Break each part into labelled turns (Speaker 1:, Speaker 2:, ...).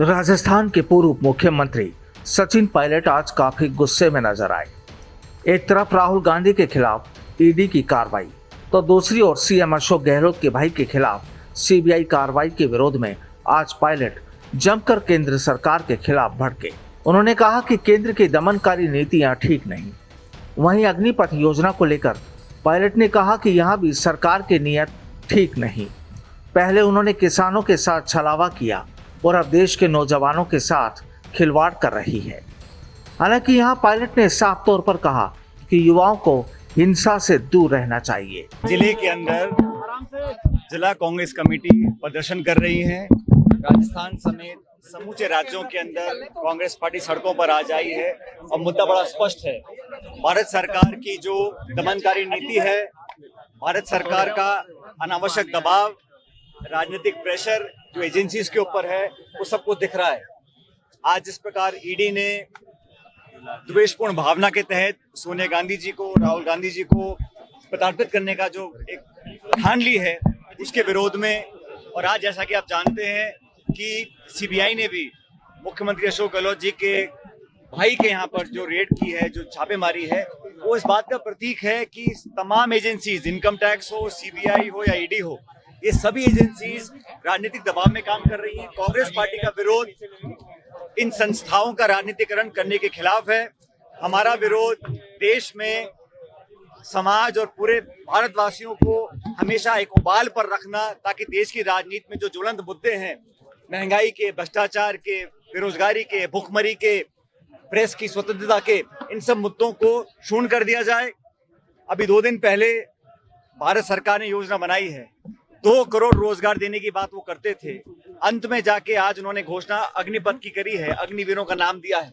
Speaker 1: राजस्थान के पूर्व मुख्यमंत्री सचिन पायलट आज काफी गुस्से में नजर आए। एक तरफ राहुल गांधी के खिलाफ ईडी की कार्रवाई तो दूसरी ओर सीएम अशोक गहलोत के भाई के खिलाफ सीबीआई कार्रवाई के विरोध में आज पायलट जमकर केंद्र सरकार के खिलाफ भड़के। उन्होंने कहा कि केंद्र की दमनकारी नीतियां ठीक नहीं। वहीं अग्निपथ योजना को लेकर पायलट ने कहा कि यहां भी सरकार की नीयत ठीक नहीं। पहले उन्होंने किसानों के साथ छलावा किया और अब देश के नौजवानों के साथ खिलवाड़ कर रही है। हालांकि यहां पायलट ने साफ तौर पर कहा कि युवाओं को हिंसा से दूर रहना चाहिए।
Speaker 2: जिले के अंदर जिला कांग्रेस कमेटी प्रदर्शन कर रही है। राजस्थान समेत समूचे राज्यों के अंदर कांग्रेस पार्टी सड़कों पर आज आई है और मुद्दा बड़ा स्पष्ट है। भारत सरकार की जो दमनकारी नीति है, भारत सरकार का अनावश्यक दबाव, राजनीतिक प्रेशर जो एजेंसीज के ऊपर है, वो सबको दिख रहा है। आज जिस प्रकार ईडी ने द्वेषपूर्ण भावना के तहत सोनिया गांधी जी को, राहुल गांधी जी को प्रताड़ित करने का जो एक ठान ली है, उसके विरोध में, और आज जैसा कि आप जानते हैं कि सीबीआई ने भी मुख्यमंत्री अशोक गहलोत जी के भाई के यहाँ पर जो रेड की है, जो छापेमारी है, वो इस बात का प्रतीक है कि तमाम एजेंसीज, इनकम टैक्स हो, सीबीआई हो या ईडी हो, ये सभी एजेंसीज राजनीतिक दबाव में काम कर रही हैं। कांग्रेस पार्टी का विरोध इन संस्थाओं का राजनीतिकरण करने के खिलाफ है। हमारा विरोध देश में समाज और पूरे भारतवासियों को हमेशा एक उबाल पर रखना, ताकि देश की राजनीति में जो ज्वलंत मुद्दे हैं, महंगाई के, भ्रष्टाचार के, बेरोजगारी के, भुखमरी के, प्रेस की स्वतंत्रता के, इन सब मुद्दों को शून्य कर दिया जाए। अभी 2 दिन पहले भारत सरकार ने योजना बनाई है, 2 करोड़ रोजगार देने की बात वो करते थे। अंत में जाके आज उन्होंने घोषणा अग्निपथ की करी है, अग्निवीरों का नाम दिया है।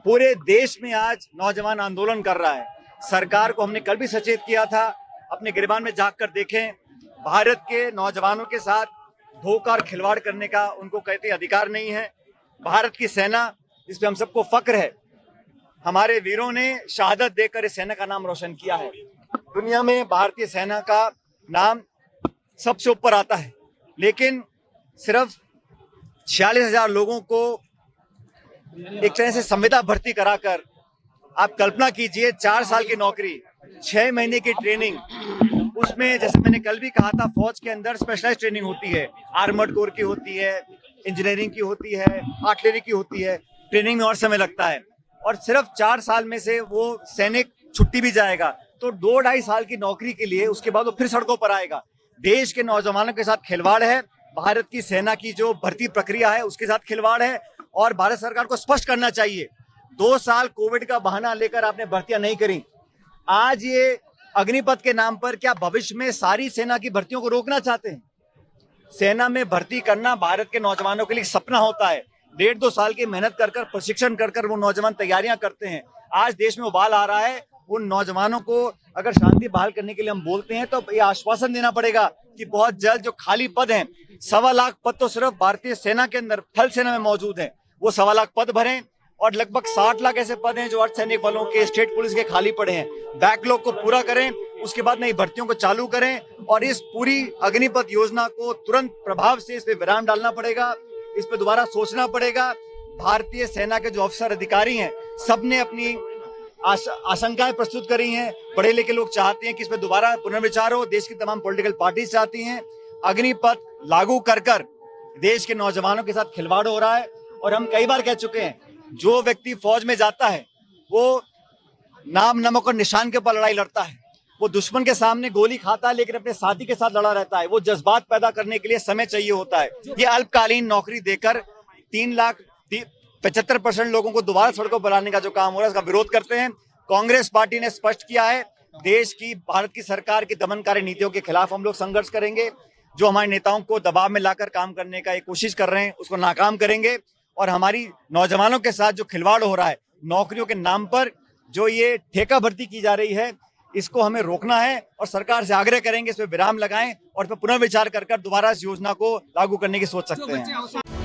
Speaker 2: पूरे देश में आज नौजवान आंदोलन कर रहा है। सरकार को हमने कल भी सचेत किया था, अपने गिरबान में झांक कर देखें। भारत के नौजवानों के साथ धोखा और खिलवाड़ करने का उनको कहते अधिकार नहीं है। भारत की सेना, जिस पे हम सबको फक्र है, हमारे वीरों ने शहादत देकर इस सेना का नाम रोशन किया है। दुनिया में भारतीय सेना का नाम सबसे ऊपर आता है, लेकिन सिर्फ 46,000 लोगों को एक तरह से संविदा भर्ती कराकर, आप कल्पना कीजिए, 4 साल की नौकरी, 6 महीने की ट्रेनिंग, उसमें जैसे मैंने कल भी कहा था, फौज के अंदर स्पेशलाइज्ड ट्रेनिंग होती है, आर्मर्ड कोर की होती है, इंजीनियरिंग की होती है, आर्टिलरी की होती है। ट्रेनिंग में और समय लगता है, और सिर्फ 4 साल में से वो सैनिक छुट्टी भी जाएगा तो 2-2.5 साल की नौकरी के लिए उसके बाद वो फिर सड़कों पर आएगा। देश के नौजवानों के साथ खिलवाड़ है। भारत की सेना की जो भर्ती प्रक्रिया है, उसके साथ खिलवाड़ है, और भारत सरकार को स्पष्ट करना चाहिए। 2 साल कोविड का बहाना लेकर आपने भर्तियां नहीं करी। आज ये अग्निपथ के नाम पर क्या भविष्य में सारी सेना की भर्तियों को रोकना चाहते हैं? सेना में भर्ती करना भारत के नौजवानों के लिए सपना होता है। 1.5-2 साल की मेहनत कर प्रशिक्षण कर वो नौजवान तैयारियां करते हैं। आज देश में उबाल आ रहा है। उन नौजवानों को अगर शांति बहाल करने के लिए हम बोलते हैं, तो ये आश्वासन देना पड़ेगा कि बहुत जल्द जो खाली पद हैं, 1.25 लाख पद तो सिर्फ भारतीय सेना के अंदर, थल सेना में मौजूद हैं, वो 1.25 लाख पद भरें, और लगभग 60 लाख ऐसे पद हैं जो अर्धसैनिक बलों के, स्टेट पुलिस के खाली पड़े हैं। बैकलॉग को पूरा करें, उसके बाद नई भर्तियों को चालू करें, और इस पूरी अग्निपथ योजना को तुरंत प्रभाव से इस पे विराम डालना पड़ेगा। इस पे दोबारा सोचना पड़ेगा। भारतीय सेना के जो अफसर अधिकारी हैं, सबने अपनी आशंकाएं प्रस्तुत करी हैं। पढ़े लिखे लोग चाहते हैं कि इस पे दोबारा पुनर्विचार हो। देश की तमाम पॉलिटिकल पार्टीज चाहती हैं। अग्निपथ लागू कर देश के नौजवानों के साथ खिलवाड़ हो रहा है, और हम कई बार कह चुके हैं, जो व्यक्ति फौज में जाता है वो नाम, नमक और निशान के ऊपर लड़ाई लड़ता है। वो दुश्मन के सामने गोली खाता है, लेकिन अपने साथी के साथ लड़ा रहता है। वो जज्बात पैदा करने के लिए समय चाहिए होता है। ये अल्पकालीन नौकरी देकर 3,75% लोगों को दोबारा सड़कों पर लाने का जो काम हो रहा है, उसका विरोध करते हैं। कांग्रेस पार्टी ने स्पष्ट किया है, देश की, भारत की सरकार की दमनकारी नीतियों के खिलाफ हम लोग संघर्ष करेंगे। जो हमारे नेताओं को दबाव में लाकर काम करने का एक कोशिश कर रहे हैं, उसको नाकाम करेंगे। और हमारी नौजवानों के साथ जो खिलवाड़ हो रहा है, नौकरियों के नाम पर जो ये ठेका भर्ती की जा रही है, इसको हमें रोकना है, और सरकार से आग्रह करेंगे इस पे विराम लगाएं, और इस पर पुनर्विचार कर दोबारा इस योजना को लागू करने की सोच सकते हैं।